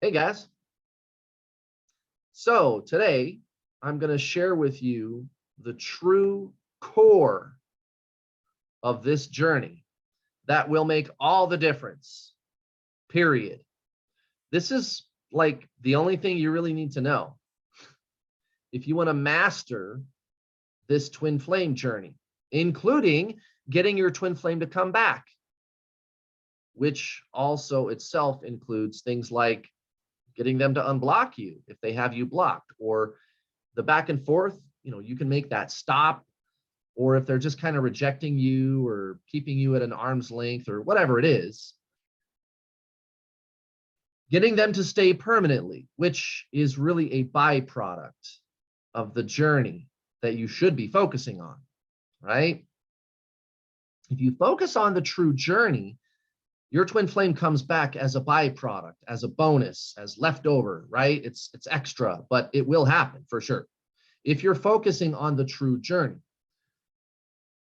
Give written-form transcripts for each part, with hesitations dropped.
Hey guys. So today I'm going to share with you the true core of this journey that will make all the difference, period. This is like the only thing you really need to know if you want to master this twin flame journey, including getting your twin flame to come back, which also itself includes things like getting them to unblock you if they have you blocked, or the back and forth, you can make that stop, or if they're just kind of rejecting you or keeping you at an arm's length or whatever it is, getting them to stay permanently, which is really a byproduct of the journey that you should be focusing on, right? If you focus on the true journey, your twin flame comes back as a byproduct, as a bonus, as leftover, right? It's extra, but it will happen for sure if you're focusing on the true journey.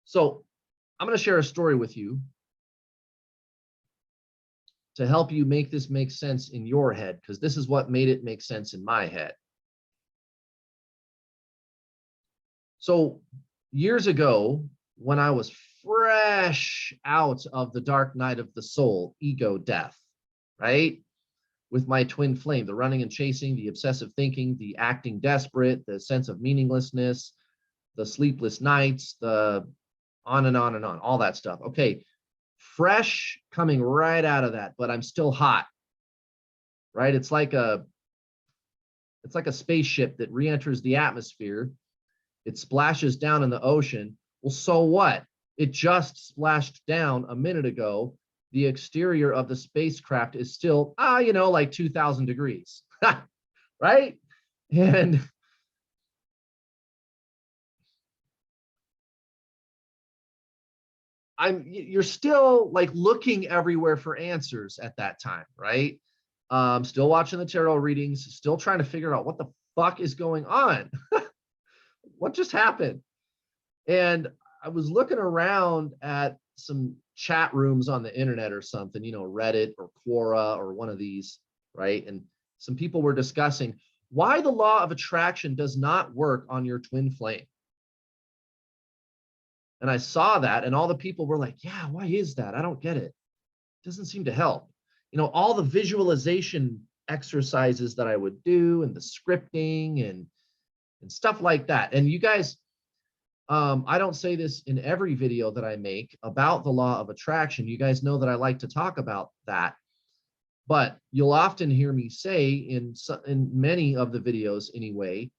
So I'm going to share a story with you to help you make this make sense in your head, because this is what made it make sense in my head. So years ago, when I was fresh out of the dark night of the soul, ego death, right? With my twin flame, the running and chasing, the obsessive thinking, the acting desperate, the sense of meaninglessness, the sleepless nights, the on and on and on, all that stuff. Okay, fresh coming right out of that, but I'm still hot, right? It's like a spaceship that re-enters the atmosphere. It splashes down in the ocean. Well, so what? It just splashed down a minute ago. The exterior of the spacecraft is still, like 2,000 degrees, right? And you're still like looking everywhere for answers at that time, right? Still watching the tarot readings, still trying to figure out what the fuck is going on. What just happened? And I was looking around at some chat rooms on the internet or something, Reddit or Quora or one of these, right? And some people were discussing why the law of attraction does not work on your twin flame. And I saw that, and all the people were like, yeah, why is that? I don't get it. It doesn't seem to help. All the visualization exercises that I would do and the scripting and stuff like that. And you guys, I don't say this in every video that I make about the law of attraction. You guys know that I like to talk about that, but you'll often hear me say in many of the videos anyway,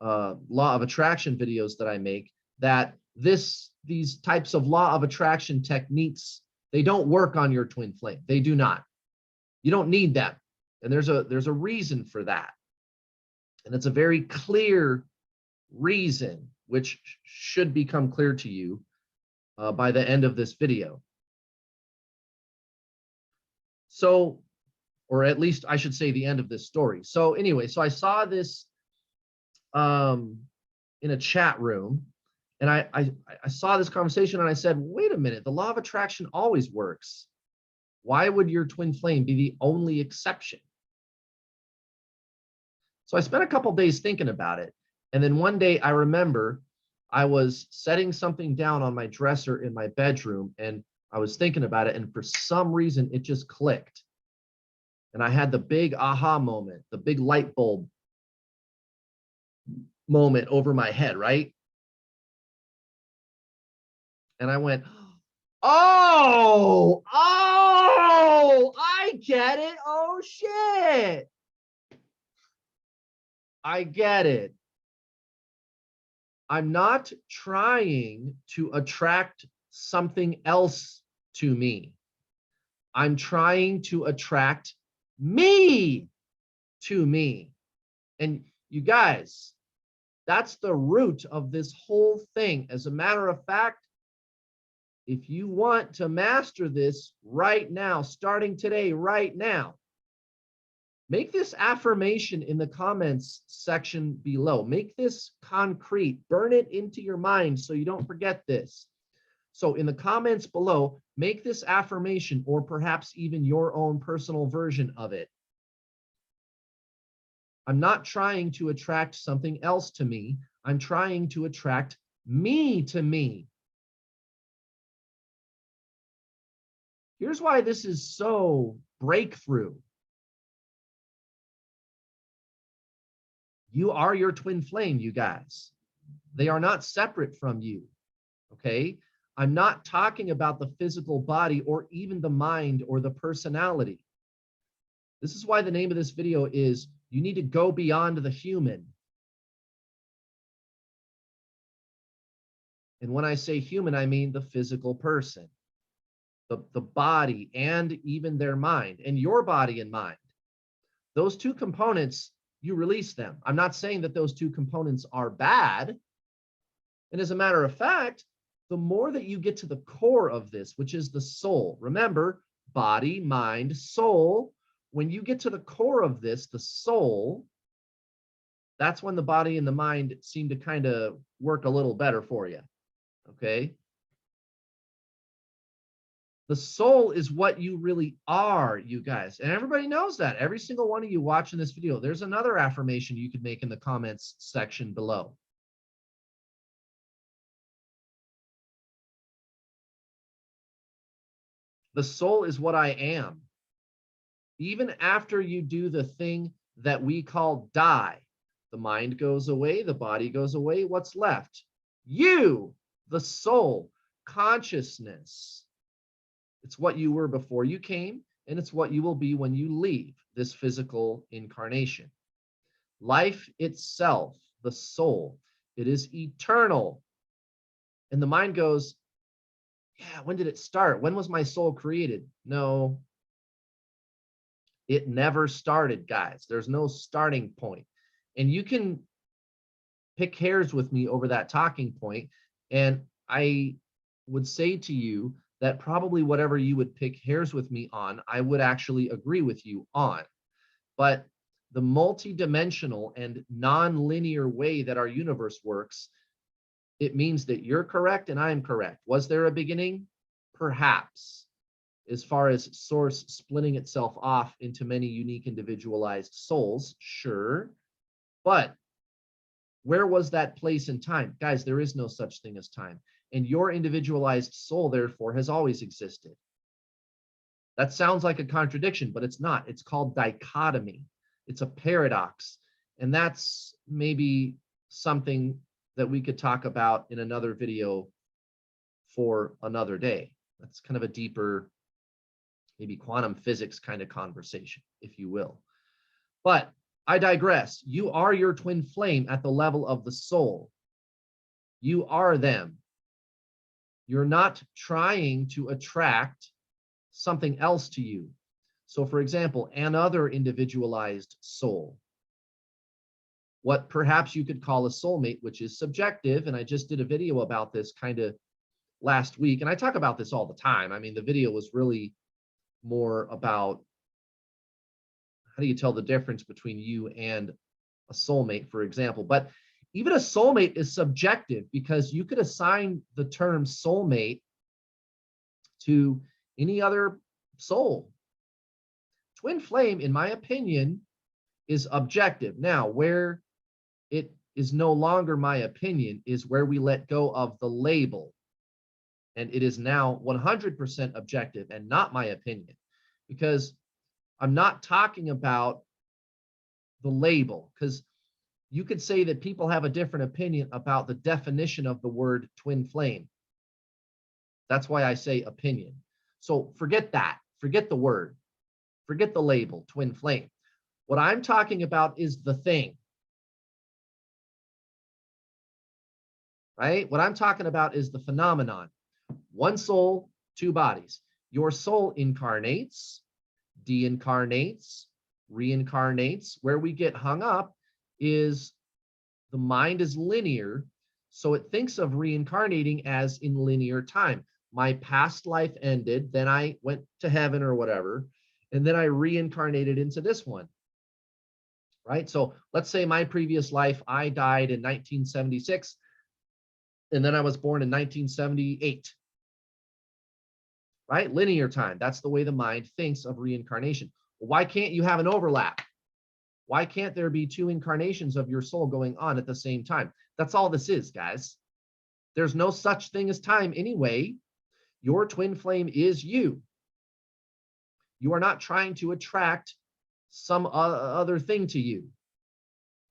law of attraction videos that I make, that these types of law of attraction techniques, they don't work on your twin flame. They do not. You don't need them. And there's a reason for that. And it's a very clear reason, which should become clear to you by the end of this video. So, or at least I should say the end of this story. So anyway, so I saw this in a chat room, and I saw this conversation, and I said, wait a minute, the law of attraction always works. Why would your twin flame be the only exception? So I spent a couple days thinking about it. And then one day I remember I was setting something down on my dresser in my bedroom, and I was thinking about it, and for some reason it just clicked. And I had the big aha moment, the big light bulb moment over my head, right? And I went, oh, I get it. Oh, shit. I get it. I'm not trying to attract something else to me. I'm trying to attract me to me. And you guys, that's the root of this whole thing. As a matter of fact, if you want to master this right now, starting today, right now, make this affirmation in the comments section below. Make this concrete. Burn it into your mind so you don't forget this. So in the comments below, make this affirmation, or perhaps even your own personal version of it. I'm not trying to attract something else to me. I'm trying to attract me to me. Here's why this is so breakthrough. You are your twin flame, you guys. They are not separate from you, okay? I'm not talking about the physical body or even the mind or the personality. This is why the name of this video is, you need to go beyond the human. And when I say human, I mean the physical person, the body, and even their mind, and your body and mind. Those two components, you release them. I'm not saying that those two components are bad. And as a matter of fact, the more that you get to the core of this, which is the soul, remember, body, mind, soul, when you get to the core of this, the soul, that's when the body and the mind seem to kind of work a little better for you, okay? The soul is what you really are, you guys. And everybody knows that. Every single one of you watching this video, there's another affirmation you could make in the comments section below. The soul is what I am. Even after you do the thing that we call die, the mind goes away, the body goes away. What's left? You, the soul, consciousness. It's what you were before you came, and it's what you will be when you leave this physical incarnation. Life itself, the soul, it is eternal. And the mind goes, yeah, when did it start? When was my soul created? No, it never started, guys. There's no starting point. And you can pick hairs with me over that talking point. And I would say to you that probably whatever you would pick hairs with me on, I would actually agree with you on. But the multidimensional and non-linear way that our universe works, it means that you're correct and I'm correct. Was there a beginning? Perhaps. As far as source splitting itself off into many unique individualized souls, sure. But where was that place in time? Guys, there is no such thing as time. And your individualized soul, therefore, has always existed. That sounds like a contradiction, but it's not. It's called dichotomy. It's a paradox. And that's maybe something that we could talk about in another video for another day. That's kind of a deeper, maybe quantum physics kind of conversation, if you will. But I digress. You are your twin flame at the level of the soul. You are them. You're not trying to attract something else to you. So for example, another individualized soul, what perhaps you could call a soulmate, which is subjective. And I just did a video about this kind of last week. And I talk about this all the time. I mean, the video was really more about how do you tell the difference between you and a soulmate, for example. But even a soulmate is subjective because you could assign the term soulmate to any other soul. Twin flame, in my opinion, is objective. Now, where it is no longer my opinion is where we let go of the label. And it is now 100% objective and not my opinion, because I'm not talking about the label, because you could say that people have a different opinion about the definition of the word twin flame. That's why I say opinion. So forget that. Forget the word. Forget the label, twin flame. What I'm talking about is the thing. Right? What I'm talking about is the phenomenon. One soul, two bodies. Your soul incarnates, deincarnates, reincarnates. Where we get hung up is the mind is linear, so it thinks of reincarnating as in linear time. My past life ended, then I went to heaven or whatever, and then I reincarnated into this one, right? So let's say my previous life, I died in 1976, and then I was born in 1978, right? Linear time. That's the way the mind thinks of reincarnation. Why can't you have an overlap? Why can't there be two incarnations of your soul going on at the same time? That's all this is, guys. There's no such thing as time anyway. Your twin flame is you. You are not trying to attract some other thing to you.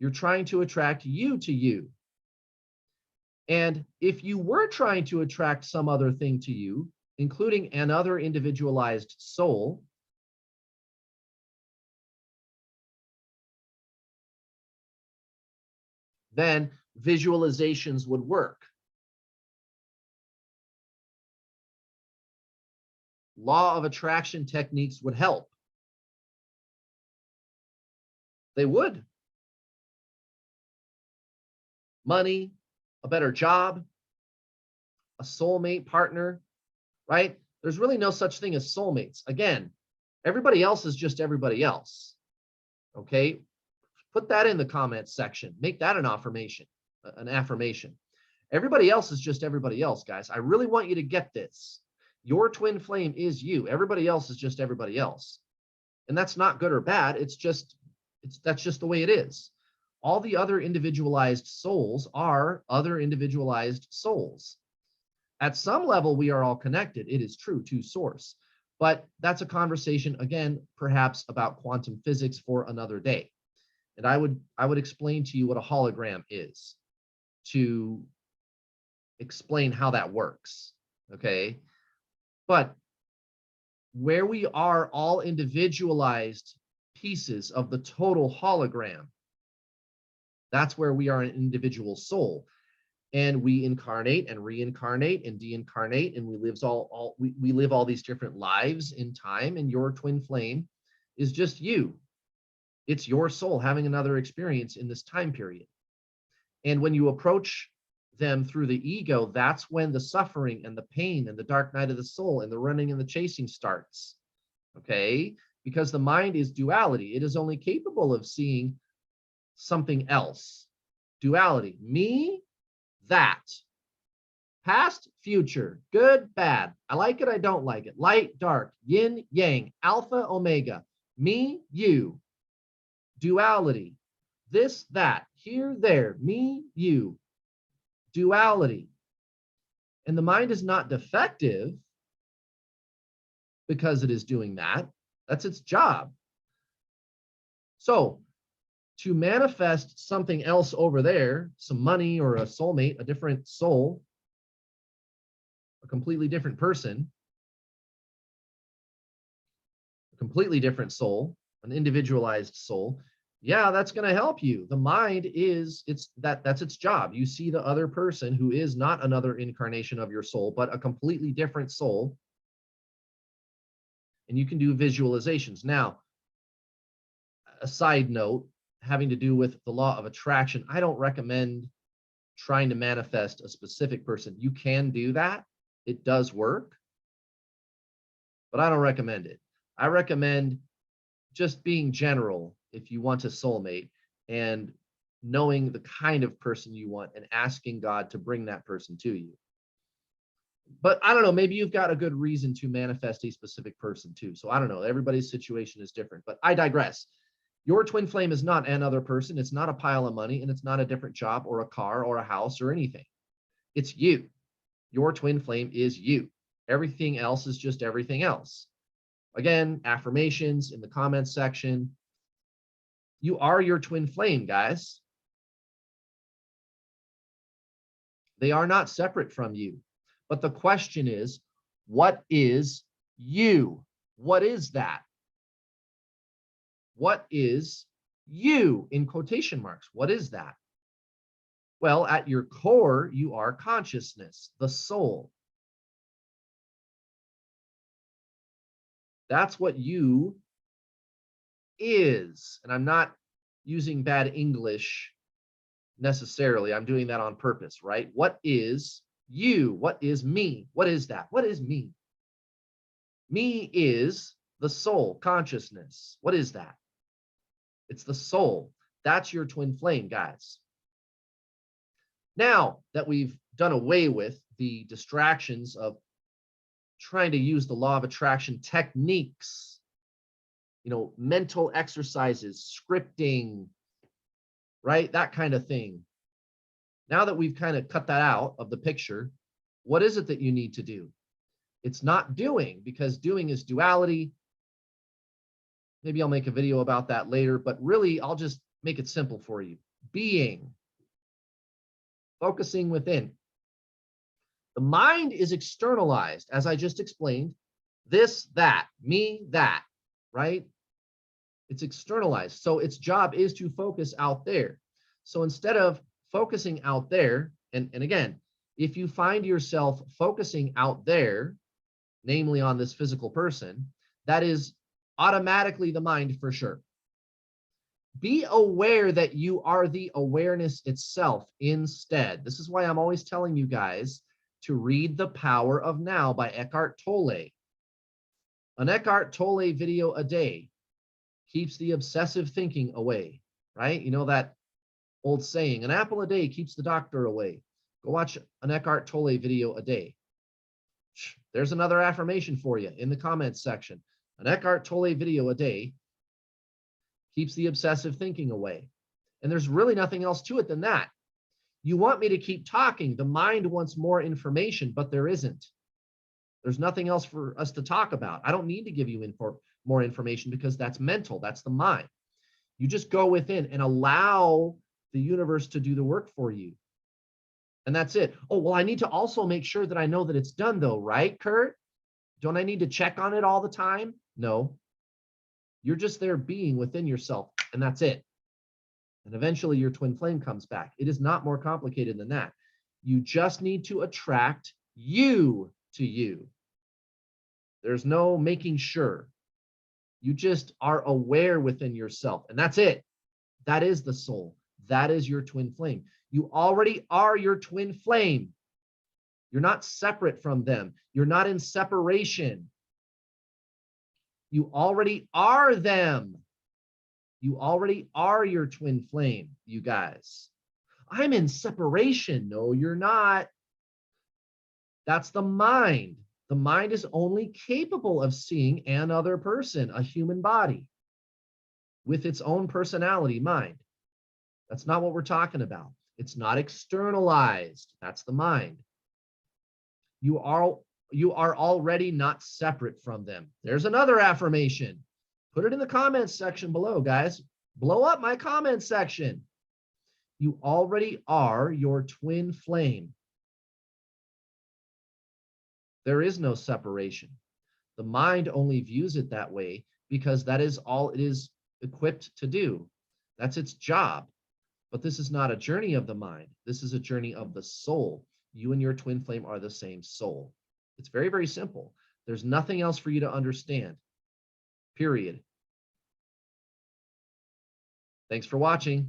You're trying to attract you to you. And if you were trying to attract some other thing to you, including another individualized soul, then visualizations would work. Law of attraction techniques would help. They would. Money, a better job, a soulmate partner, right? There's really no such thing as soulmates. Again, everybody else is just everybody else. Okay? Put that in the comments section. Make that an affirmation, Everybody else is just everybody else, guys. I really want you to get this. Your twin flame is you. Everybody else is just everybody else. And that's not good or bad. That's just the way it is. All the other individualized souls are other individualized souls. At some level, we are all connected. It is true to source. But that's a conversation, again, perhaps about quantum physics for another day. And I would explain to you what a hologram is to explain how that works. Okay. But where we are all individualized pieces of the total hologram, that's where we are an individual soul. And we incarnate and reincarnate and deincarnate, and we live all these different lives in time, and your twin flame is just you. It's your soul having another experience in this time period. And when you approach them through the ego, that's when the suffering and the pain and the dark night of the soul and the running and the chasing starts. Okay? Because the mind is duality. It is only capable of seeing something else. Duality. Me, that. Past, future, good, bad. I like it, I don't like it. Light, dark, yin, yang, alpha, omega. Me, you. Duality. This, that, here, there. Me, you. Duality. And the mind is not defective because it is doing that. That's its job. So to manifest something else over there, some money or a soulmate, a different soul, a completely different person, a completely different soul, an individualized soul, yeah, that's going to help you. The mind that's its job. You see the other person who is not another incarnation of your soul, but a completely different soul. And you can do visualizations. Now, a side note having to do with the law of attraction, I don't recommend trying to manifest a specific person. You can do that. It does work, but I don't recommend it. I recommend just being general if you want a soulmate and knowing the kind of person you want and asking God to bring that person to you. But I don't know, maybe you've got a good reason to manifest a specific person too. So I don't know, everybody's situation is different, but I digress. Your twin flame is not another person. It's not a pile of money, and it's not a different job or a car or a house or anything. It's you. Your twin flame is you. Everything else is just everything else. Again, affirmations in the comments section. You are your twin flame, guys. They are not separate from you. But the question is, what is you? What is that? What is you in quotation marks? What is that? Well, at your core, you are consciousness, the soul. That's what you is. And I'm not using bad English necessarily. I'm doing that on purpose, right? What is you? What is me? What is that? What is me? Me is the soul, consciousness. What is that? It's the soul. That's your twin flame, guys. Now that we've done away with the distractions of trying to use the law of attraction techniques mental exercises, scripting, right? That kind of thing. Now that we've kind of cut that out of the picture, what is it that you need to do? It's not doing, because doing is duality. Maybe I'll make a video about that later, but really I'll just make it simple for you. Being, focusing within. The mind is externalized, as I just explained. This, that, me, that, right? It's externalized. So its job is to focus out there. So instead of focusing out there, and again, if you find yourself focusing out there, namely on this physical person, that is automatically the mind for sure. Be aware that you are the awareness itself instead. This is why I'm always telling you guys to read The Power of Now by Eckhart Tolle. An Eckhart Tolle video a day keeps the obsessive thinking away, right? You know that old saying, an apple a day keeps the doctor away. Go watch an Eckhart Tolle video a day. There's another affirmation for you in the comments section. An Eckhart Tolle video a day keeps the obsessive thinking away. And there's really nothing else to it than that. You want me to keep talking. The mind wants more information, but there isn't. There's nothing else for us to talk about. I don't need to give you more information because that's mental. That's the mind. You just go within and allow the universe to do the work for you. And that's it. Oh, well, I need to also make sure that I know that it's done though, right, Kurt? Don't I need to check on it all the time? No. You're just there being within yourself, and that's it. And eventually your twin flame comes back. It is not more complicated than that. You just need to attract you to you. There's no making sure. You just are aware within yourself, and that's it. That is the soul. That is your twin flame. You already are your twin flame. You're not separate from them. You're not in separation. You already are them. You already are your twin flame, you guys. I'm in separation. No, you're not. That's the mind. The mind is only capable of seeing an other person, a human body, with its own personality, mind. That's not what we're talking about. It's not externalized. That's the mind. You are already not separate from them. There's another affirmation. Put it in the comments section below, guys. Blow up my comments section. You already are your twin flame. There is no separation. The mind only views it that way because that is all it is equipped to do. That's its job. But this is not a journey of the mind. This is a journey of the soul. You and your twin flame are the same soul. It's very, very simple. There's nothing else for you to understand. Period. Thanks for watching.